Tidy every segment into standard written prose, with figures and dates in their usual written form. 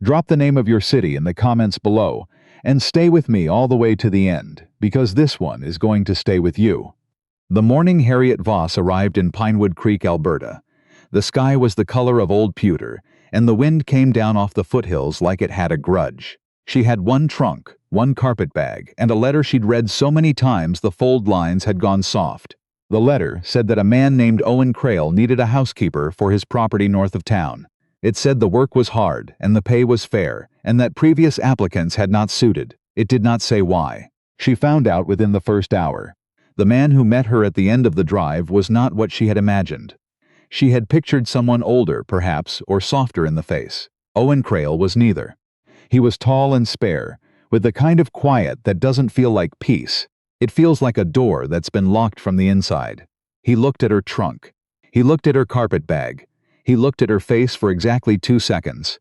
Drop the name of your city in the comments below, and stay with me all the way to the end, because this one is going to stay with you. The morning Harriet Voss arrived in Pinewood Creek, Alberta, the sky was the color of old pewter, and the wind came down off the foothills like it had a grudge. She had one trunk, one carpet bag, and a letter she'd read so many times the fold lines had gone soft. The letter said that a man named Owen Crale needed a housekeeper for his property north of town. It said the work was hard and the pay was fair, and that previous applicants had not suited. It did not say why. She found out within the first hour. The man who met her at the end of the drive was not what she had imagined. She had pictured someone older, perhaps, or softer in the face. Owen Crale was neither. He was tall and spare, with the kind of quiet that doesn't feel like peace. It feels like a door that's been locked from the inside. He looked at her trunk. He looked at her carpet bag. He looked at her face for exactly 2 seconds,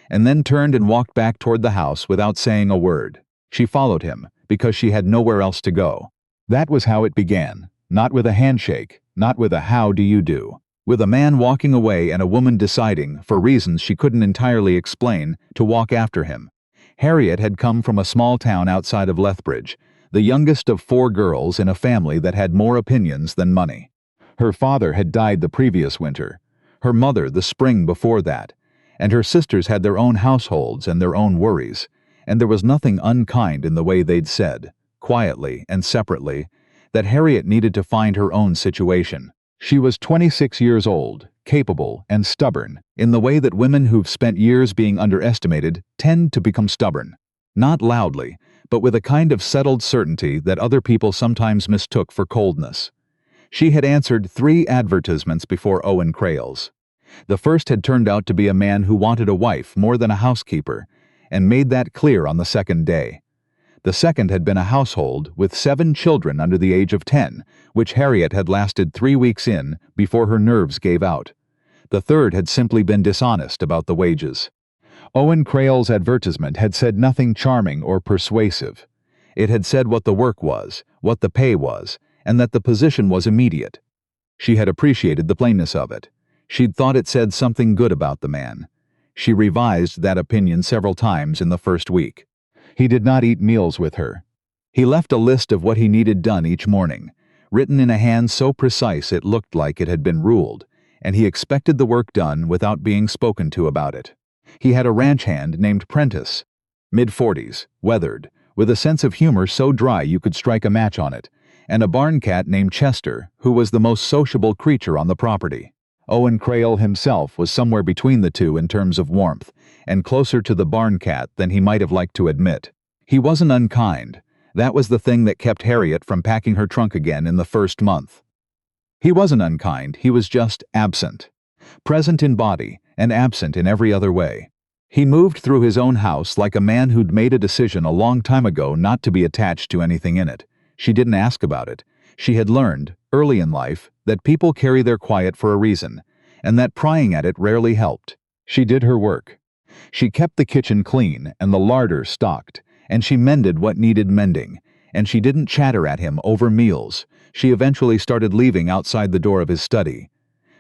and then turned and walked back toward the house without saying a word. She followed him, because she had nowhere else to go. That was how it began, not with a handshake, not with a "how do you do," with a man walking away and a woman deciding, for reasons she couldn't entirely explain, to walk after him. Harriet had come from a small town outside of Lethbridge, the youngest of 4 girls in a family that had more opinions than money. Her father had died the previous winter, her mother the spring before that, and her sisters had their own households and their own worries, and there was nothing unkind in the way they'd said, quietly and separately, that Harriet needed to find her own situation. She was 26 years old, capable and stubborn, in the way that women who've spent years being underestimated tend to become stubborn. Not loudly, but with a kind of settled certainty that other people sometimes mistook for coldness. She had answered 3 advertisements before Owen Crale's. The first had turned out to be a man who wanted a wife more than a housekeeper, and made that clear on the second day. The second had been a household with 7 children under the age of 10, which Harriet had lasted 3 weeks in before her nerves gave out. The third had simply been dishonest about the wages. Owen Crale's advertisement had said nothing charming or persuasive. It had said what the work was, what the pay was, and that the position was immediate. She had appreciated the plainness of it. She'd thought it said something good about the man. She revised that opinion several times in the first week. He did not eat meals with her. He left a list of what he needed done each morning, written in a hand so precise it looked like it had been ruled, and he expected the work done without being spoken to about it. He had a ranch hand named Prentice, mid-40s, weathered, with a sense of humor so dry you could strike a match on it, and a barn cat named Chester, who was the most sociable creature on the property. Owen Crale himself was somewhere between the two in terms of warmth, and closer to the barn cat than he might have liked to admit. He wasn't unkind. That was the thing that kept Harriet from packing her trunk again in the first month. He wasn't unkind, he was just absent. Present in body, and absent in every other way. He moved through his own house like a man who'd made a decision a long time ago not to be attached to anything in it. She didn't ask about it. She had learned, early in life, that people carry their quiet for a reason, and that prying at it rarely helped. She did her work. She kept the kitchen clean and the larder stocked, and she mended what needed mending, and she didn't chatter at him over meals. She eventually started leaving outside the door of his study,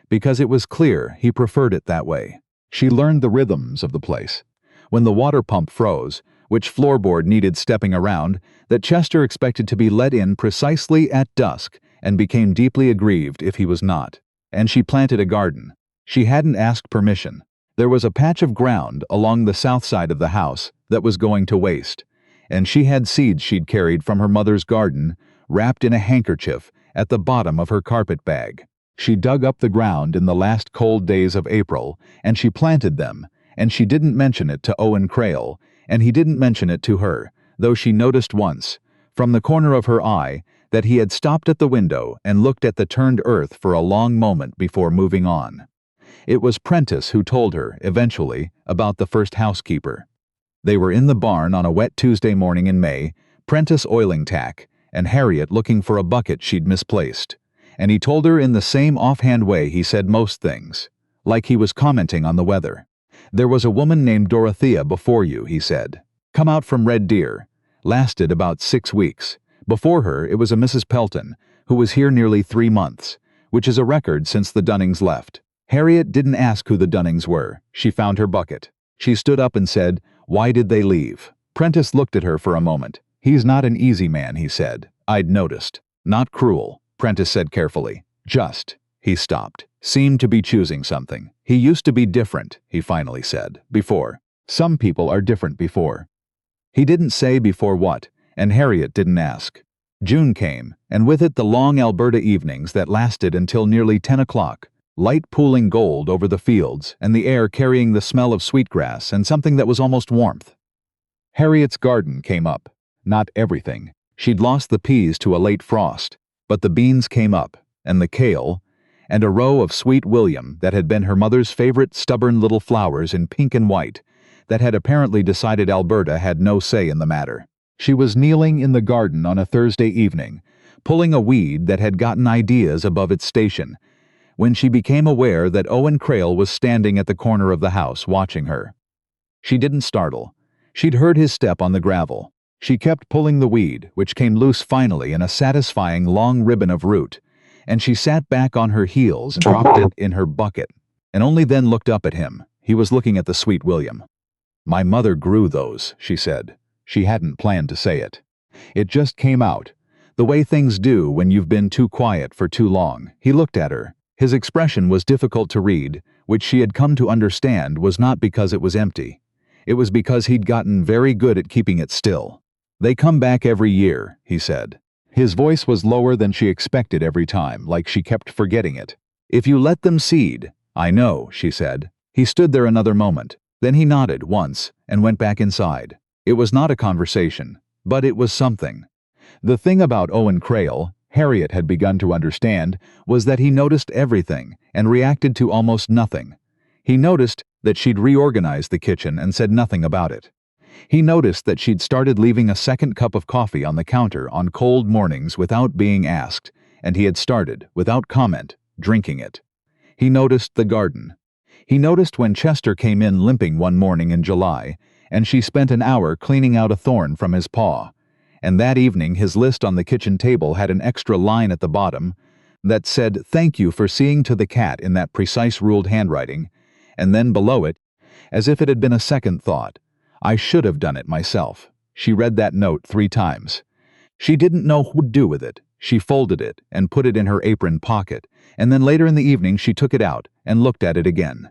because it was clear he preferred it that way. She learned the rhythms of the place. When the water pump froze, which floorboard needed stepping around, that Chester expected to be let in precisely at dusk, and became deeply aggrieved if he was not. And she planted a garden. She hadn't asked permission. There was a patch of ground along the south side of the house that was going to waste, and she had seeds she'd carried from her mother's garden, wrapped in a handkerchief, at the bottom of her carpet bag. She dug up the ground in the last cold days of April, and she planted them, and she didn't mention it to Owen Crale, and he didn't mention it to her, though she noticed once, from the corner of her eye, that he had stopped at the window and looked at the turned earth for a long moment before moving on. It was Prentice who told her, eventually, about the first housekeeper. They were in the barn on a wet Tuesday morning in May, Prentice oiling tack, and Harriet looking for a bucket she'd misplaced. And he told her in the same offhand way he said most things, like he was commenting on the weather. "There was a woman named Dorothea before you," he said. "Come out from Red Deer. Lasted about 6 weeks. Before her it was a Mrs. Pelton, who was here nearly 3 months, which is a record since the Dunnings left. Harriet didn't ask who the Dunnings were. She found her bucket. She stood up and said, "Why did they leave?" Prentice looked at her for a moment. "He's not an easy man," he said. "I'd noticed." "Not cruel," Prentice said carefully. "Just." He stopped. Seemed to be choosing something. "He used to be different," he finally said. "Before. Some people are different before." He didn't say before what, and Harriet didn't ask. June came, and with it the long Alberta evenings that lasted until nearly 10 o'clock. Light pooling gold over the fields, and the air carrying the smell of sweetgrass and something that was almost warmth. Harriet's garden came up. Not everything. She'd lost the peas to a late frost, but the beans came up, and the kale, and a row of sweet William that had been her mother's favorite stubborn little flowers in pink and white, that had apparently decided Alberta had no say in the matter. She was kneeling in the garden on a Thursday evening, pulling a weed that had gotten ideas above its station, when she became aware that Owen Crail was standing at the corner of the house watching her. She didn't startle. She'd heard his step on the gravel. She kept pulling the weed, which came loose finally in a satisfying long ribbon of root, and she sat back on her heels and dropped it in her bucket, and only then looked up at him. He was looking at the sweet William. "My mother grew those," she said. She hadn't planned to say it. It just came out, the way things do when you've been too quiet for too long. He looked at her. His expression was difficult to read, which she had come to understand was not because it was empty. It was because he'd gotten very good at keeping it still. "They come back every year," he said. His voice was lower than she expected every time, like she kept forgetting it. "If you let them seed." "I know," she said. He stood there another moment. Then he nodded once and went back inside. It was not a conversation, but it was something. The thing about Owen Crail, Harriet had begun to understand, was that he noticed everything and reacted to almost nothing. He noticed that she'd reorganized the kitchen and said nothing about it. He noticed that she'd started leaving a second cup of coffee on the counter on cold mornings without being asked, and he had started, without comment, drinking it. He noticed the garden. He noticed when Chester came in limping one morning in July, and she spent an hour cleaning out a thorn from his paw, and that evening his list on the kitchen table had an extra line at the bottom that said, "Thank you for seeing to the cat," in that precise ruled handwriting, and then below it, as if it had been a second thought, "I should have done it myself." She read that note 3 times. She didn't know what to do with it. She folded it and put it in her apron pocket, and then later in the evening she took it out and looked at it again.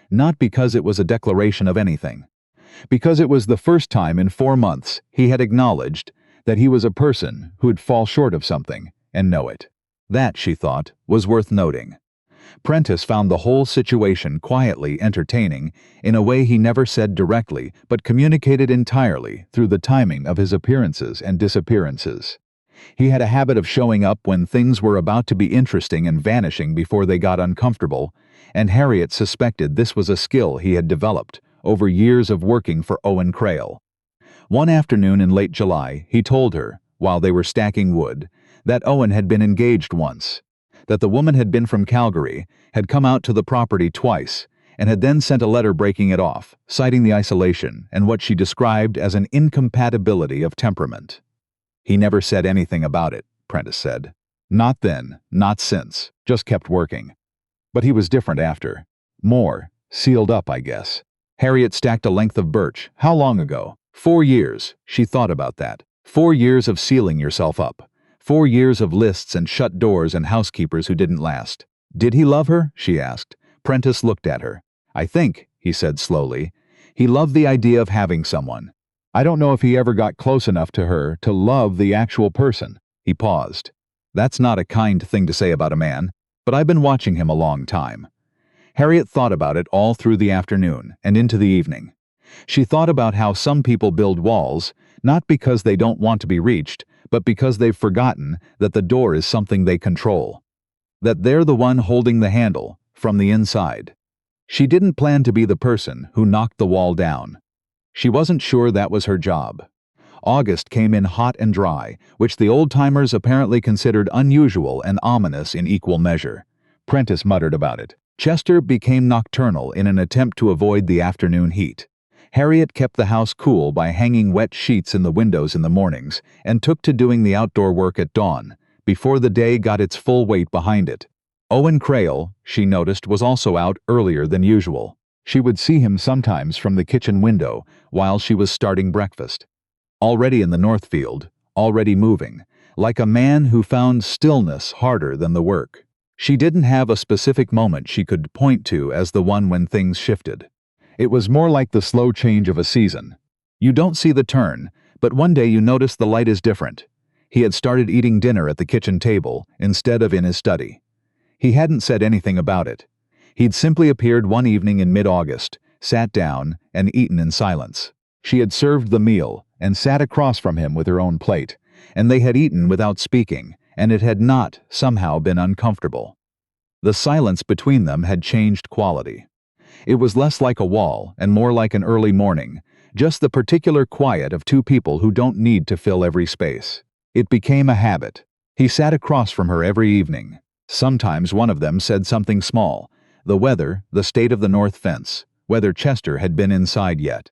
Not because it was a declaration of anything. Because it was the first time in 4 months he had acknowledged that he was a person who'd fall short of something and know it. That, she thought, was worth noting. Prentice found the whole situation quietly entertaining in a way he never said directly, but communicated entirely through the timing of his appearances and disappearances. He had a habit of showing up when things were about to be interesting and vanishing before they got uncomfortable, and Harriet suspected this was a skill he had developed over years of working for Owen Crail. One afternoon in late July, he told her, while they were stacking wood, that Owen had been engaged once, that the woman had been from Calgary, had come out to the property twice, and had then sent a letter breaking it off, citing the isolation and what she described as an incompatibility of temperament. "He never said anything about it," Prentice said. "Not then, not since, just kept working. But he was different after. More, sealed up, I guess." Harriet stacked a length of birch. How long ago? 4 years. She thought about that. 4 years of sealing yourself up. 4 years of lists and shut doors and housekeepers who didn't last. "Did he love her?" she asked. Prentice looked at her. "I think," he said slowly, "he loved the idea of having someone. I don't know if he ever got close enough to her to love the actual person." He paused. "That's not a kind thing to say about a man, but I've been watching him a long time." Harriet thought about it all through the afternoon and into the evening. She thought about how some people build walls, not because they don't want to be reached, but because they've forgotten that the door is something they control. That they're the one holding the handle, from the inside. She didn't plan to be the person who knocked the wall down. She wasn't sure that was her job. August came in hot and dry, which the old-timers apparently considered unusual and ominous in equal measure. Prentice muttered about it. Chester became nocturnal in an attempt to avoid the afternoon heat. Harriet kept the house cool by hanging wet sheets in the windows in the mornings and took to doing the outdoor work at dawn, before the day got its full weight behind it. Owen Crail, she noticed, was also out earlier than usual. She would see him sometimes from the kitchen window while she was starting breakfast. Already in the Northfield, already moving, like a man who found stillness harder than the work. She didn't have a specific moment she could point to as the one when things shifted. It was more like the slow change of a season. You don't see the turn, but one day you notice the light is different. He had started eating dinner at the kitchen table instead of in his study. He hadn't said anything about it. He'd simply appeared one evening in mid-August, sat down, and eaten in silence. She had served the meal and sat across from him with her own plate, and they had eaten without speaking, and it had not, somehow, been uncomfortable. The silence between them had changed quality. It was less like a wall and more like an early morning, just the particular quiet of two people who don't need to fill every space. It became a habit. He sat across from her every evening. Sometimes one of them said something small, the weather, the state of the north fence, whether Chester had been inside yet.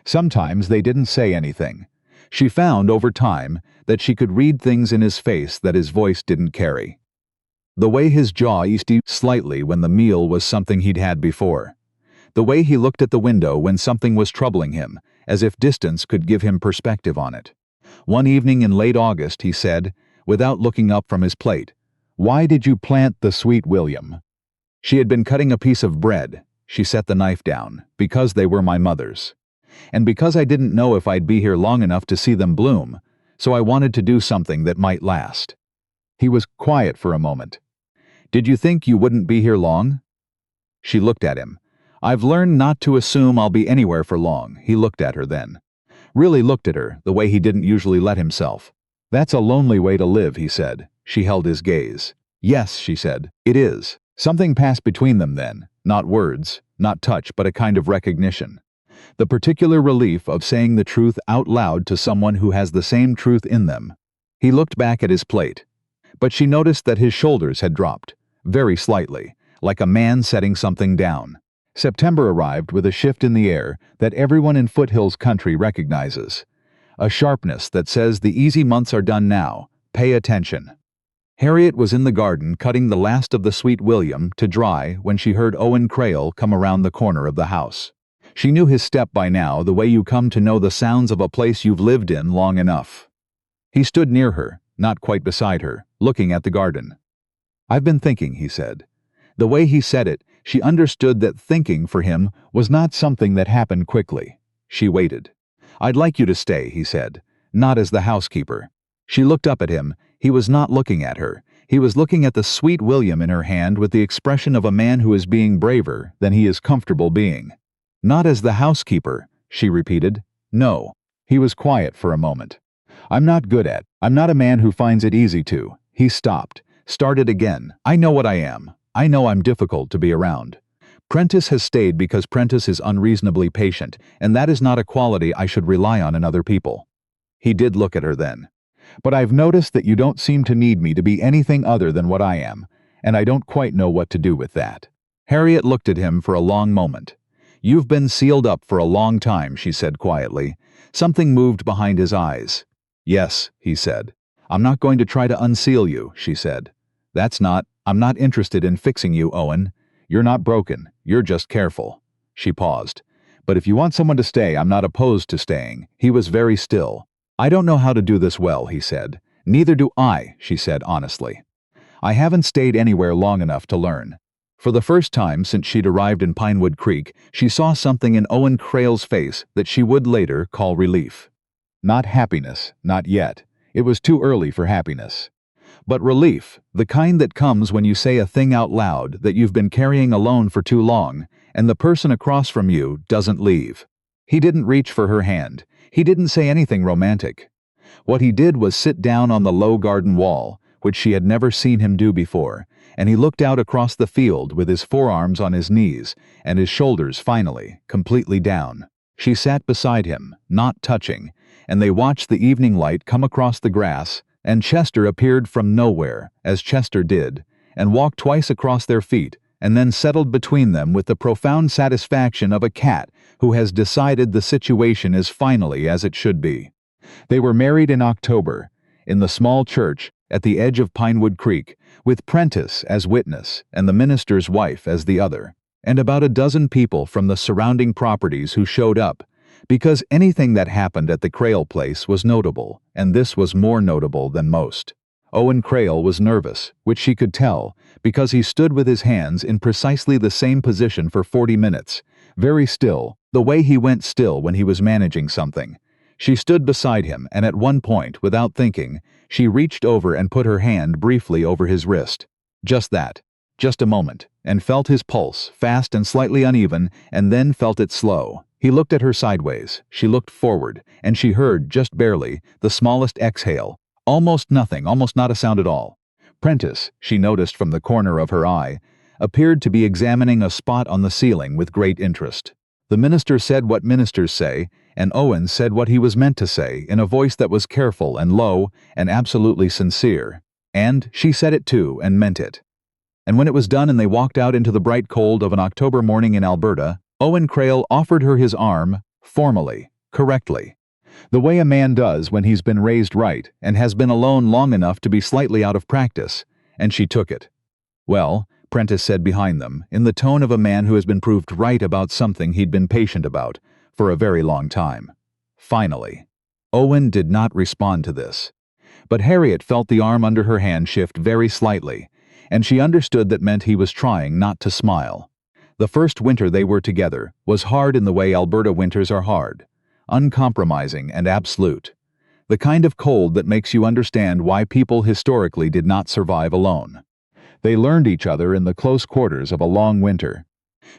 Sometimes they didn't say anything. She found, over time, that she could read things in his face that his voice didn't carry. The way his jaw eased slightly when the meal was something he'd had before. The way he looked at the window when something was troubling him, as if distance could give him perspective on it. One evening in late August he said, without looking up from his plate, "Why did you plant the sweet William?" She had been cutting a piece of bread. She set the knife down, "Because they were my mother's. And because I didn't know if I'd be here long enough to see them bloom, so I wanted to do something that might last." He was quiet for a moment. "Did you think you wouldn't be here long?" She looked at him. "I've learned not to assume I'll be anywhere for long." He looked at her then. Really looked at her, the way he didn't usually let himself. "That's a lonely way to live," he said. She held his gaze. "Yes," she said, "it is." Something passed between them then, not words, not touch, but a kind of recognition. The particular relief of saying the truth out loud to someone who has the same truth in them. He looked back at his plate. But she noticed that his shoulders had dropped, very slightly, like a man setting something down. September arrived with a shift in the air that everyone in Foothills country recognizes. A sharpness that says the easy months are done now, pay attention. Harriet was in the garden cutting the last of the sweet William to dry when she heard Owen Crail come around the corner of the house. She knew his step by now, the way you come to know the sounds of a place you've lived in long enough. He stood near her, not quite beside her, looking at the garden. "I've been thinking," he said. The way he said it, she understood that thinking for him was not something that happened quickly. She waited. "I'd like you to stay," he said, "not as the housekeeper." She looked up at him. He was not looking at her. He was looking at the sweet William in her hand with the expression of a man who is being braver than he is comfortable being. "Not as the housekeeper," she repeated. "No." He was quiet for a moment. I'm not a man who finds it easy to." He stopped, started again. "I know what I am. I know I'm difficult to be around. Prentice has stayed because Prentice is unreasonably patient, and that is not a quality I should rely on in other people." He did look at her then. "But I've noticed that you don't seem to need me to be anything other than what I am, and I don't quite know what to do with that." Harriet looked at him for a long moment. "You've been sealed up for a long time," she said quietly. Something moved behind his eyes. "Yes," he said. "I'm not going to try to unseal you," she said. I'm not interested in fixing you, Owen. You're not broken, you're just careful." She paused. "But if you want someone to stay, I'm not opposed to staying." He was very still. "I don't know how to do this well," he said. "Neither do I," she said honestly. "I haven't stayed anywhere long enough to learn." For the first time since she'd arrived in Pinewood Creek, she saw something in Owen Crail's face that she would later call relief. Not happiness, not yet. It was too early for happiness. But relief, the kind that comes when you say a thing out loud that you've been carrying alone for too long, and the person across from you doesn't leave. He didn't reach for her hand. He didn't say anything romantic. What he did was sit down on the low garden wall, which she had never seen him do before, and he looked out across the field with his forearms on his knees and his shoulders finally, completely down. She sat beside him, not touching, and they watched the evening light come across the grass, and Chester appeared from nowhere, as Chester did, and walked twice across their feet, and then settled between them with the profound satisfaction of a cat who has decided the situation is finally as it should be. They were married in October, in the small church at the edge of Pinewood Creek, with Prentice as witness and the minister's wife as the other. and about a dozen people from the surrounding properties who showed up, because anything that happened at the Crail place was notable, and this was more notable than most. Owen Crail was nervous, which she could tell, because he stood with his hands in precisely the same position for 40 minutes, very still, the way he went still when he was managing something. She stood beside him, and at one point, without thinking, she reached over and put her hand briefly over his wrist. Just that. Just a moment, and felt his pulse, fast and slightly uneven, and then felt it slow. He looked at her sideways, she looked forward, and she heard, just barely, the smallest exhale. Almost nothing, almost not a sound at all. Prentice, she noticed from the corner of her eye, appeared to be examining a spot on the ceiling with great interest. The minister said what ministers say, and Owen said what he was meant to say in a voice that was careful and low and absolutely sincere. And she said it too and meant it. And when it was done and they walked out into the bright cold of an October morning in Alberta, Owen Crail offered her his arm, formally, correctly, the way a man does when he's been raised right and has been alone long enough to be slightly out of practice, and she took it. Well, Prentice said behind them, in the tone of a man who has been proved right about something he'd been patient about for a very long time. Finally. Owen did not respond to this. But Harriet felt the arm under her hand shift very slightly, and she understood that meant he was trying not to smile. The first winter they were together was hard in the way Alberta winters are hard, uncompromising and absolute, the kind of cold that makes you understand why people historically did not survive alone. They learned each other in the close quarters of a long winter.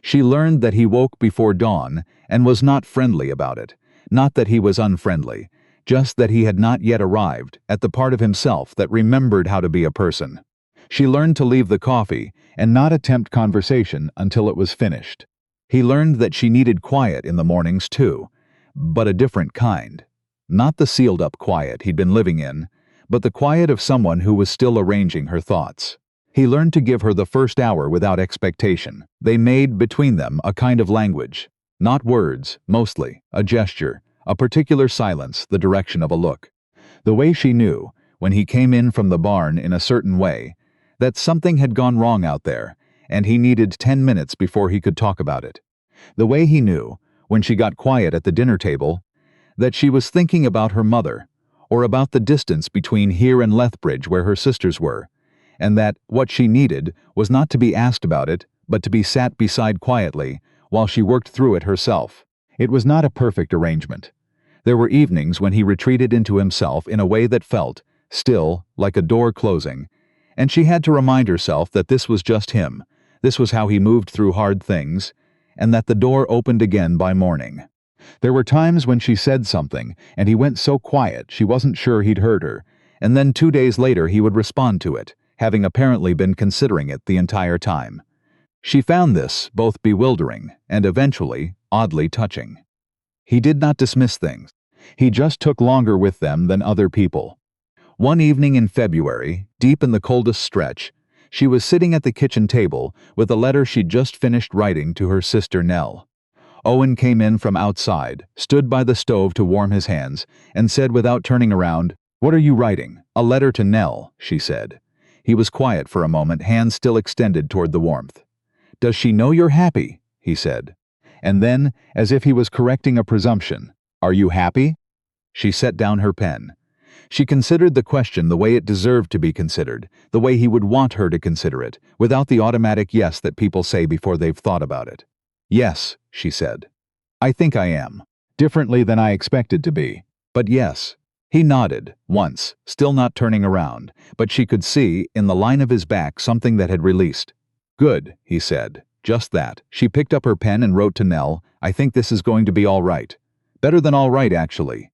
She learned that he woke before dawn and was not friendly about it, not that he was unfriendly, just that he had not yet arrived at the part of himself that remembered how to be a person. She learned to leave the coffee and not attempt conversation until it was finished. He learned that she needed quiet in the mornings too, but a different kind. Not the sealed-up quiet he'd been living in, but the quiet of someone who was still arranging her thoughts. He learned to give her the first hour without expectation. They made, between them, a kind of language. Not words, mostly, a gesture, a particular silence, the direction of a look. The way she knew, when he came in from the barn in a certain way, that something had gone wrong out there, and he needed 10 minutes before he could talk about it. The way he knew, when she got quiet at the dinner table, that she was thinking about her mother, or about the distance between here and Lethbridge where her sisters were, and that what she needed was not to be asked about it, but to be sat beside quietly while she worked through it herself. It was not a perfect arrangement. There were evenings when he retreated into himself in a way that felt, still, like a door closing, and she had to remind herself that this was just him, this was how he moved through hard things, and that the door opened again by morning. There were times when she said something, and he went so quiet she wasn't sure he'd heard her, and then 2 days later he would respond to it, having apparently been considering it the entire time. She found this both bewildering and eventually oddly touching. He did not dismiss things. He just took longer with them than other people. One evening in February, deep in the coldest stretch, she was sitting at the kitchen table with a letter she'd just finished writing to her sister Nell. Owen came in from outside, stood by the stove to warm his hands, and said without turning around, "What are you writing?" "A letter to Nell," she said. He was quiet for a moment, hands still extended toward the warmth. "Does she know you're happy?" he said. And then, as if he was correcting a presumption, "Are you happy?" She set down her pen. She considered the question the way it deserved to be considered, the way he would want her to consider it, without the automatic yes that people say before they've thought about it. "Yes," she said. "I think I am. Differently than I expected to be. But yes." He nodded, once, still not turning around, but she could see, in the line of his back, something that had released. "Good," he said. Just that. She picked up her pen and wrote to Nell, "I think this is going to be all right. Better than all right, actually.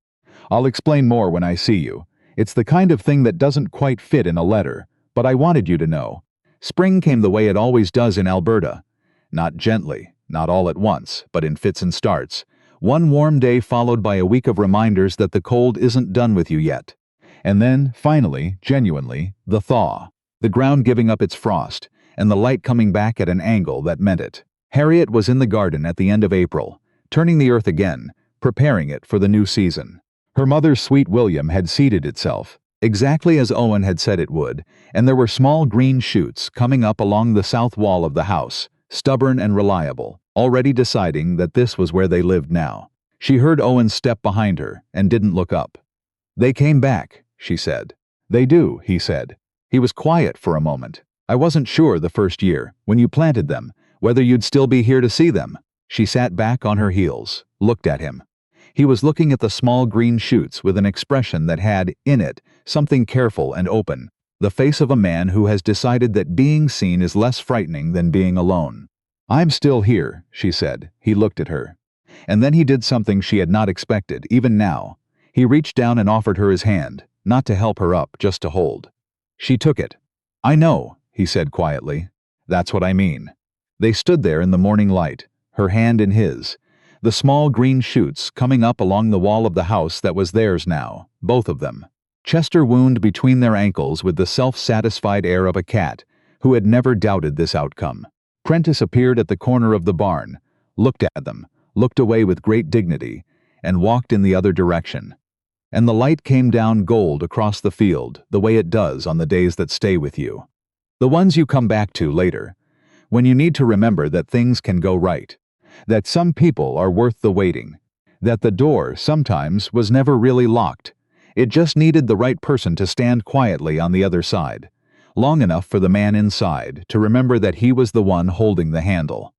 I'll explain more when I see you. It's the kind of thing that doesn't quite fit in a letter, but I wanted you to know. Spring came the way it always does in Alberta. Not gently, not all at once, but in fits and starts. One warm day followed by a week of reminders that the cold isn't done with you yet. And then, finally, genuinely, the thaw. The ground giving up its frost, and the light coming back at an angle that meant it. Harriet was in the garden at the end of April, turning the earth again, preparing it for the new season. Her mother's sweet William had seeded itself, exactly as Owen had said it would, and there were small green shoots coming up along the south wall of the house, stubborn and reliable, already deciding that this was where they lived now. She heard Owen's step behind her and didn't look up. "They came back," she said. "They do," he said. He was quiet for a moment. "I wasn't sure the first year, when you planted them, whether you'd still be here to see them." She sat back on her heels, looked at him. He was looking at the small green shoots with an expression that had, in it, something careful and open, the face of a man who has decided that being seen is less frightening than being alone. "I'm still here," she said. He looked at her. And then he did something she had not expected, even now. He reached down and offered her his hand, not to help her up, just to hold. She took it. "I know," he said quietly. "That's what I mean." They stood there in the morning light, her hand in his, the small green shoots coming up along the wall of the house that was theirs now, both of them. Chester wound between their ankles with the self-satisfied air of a cat who had never doubted this outcome. Prentice appeared at the corner of the barn, looked at them, looked away with great dignity, and walked in the other direction. And the light came down gold across the field, the way it does on the days that stay with you. The ones you come back to later, when you need to remember that things can go right, that some people are worth the waiting, that the door, sometimes, was never really locked. It just needed the right person to stand quietly on the other side, long enough for the man inside to remember that he was the one holding the handle.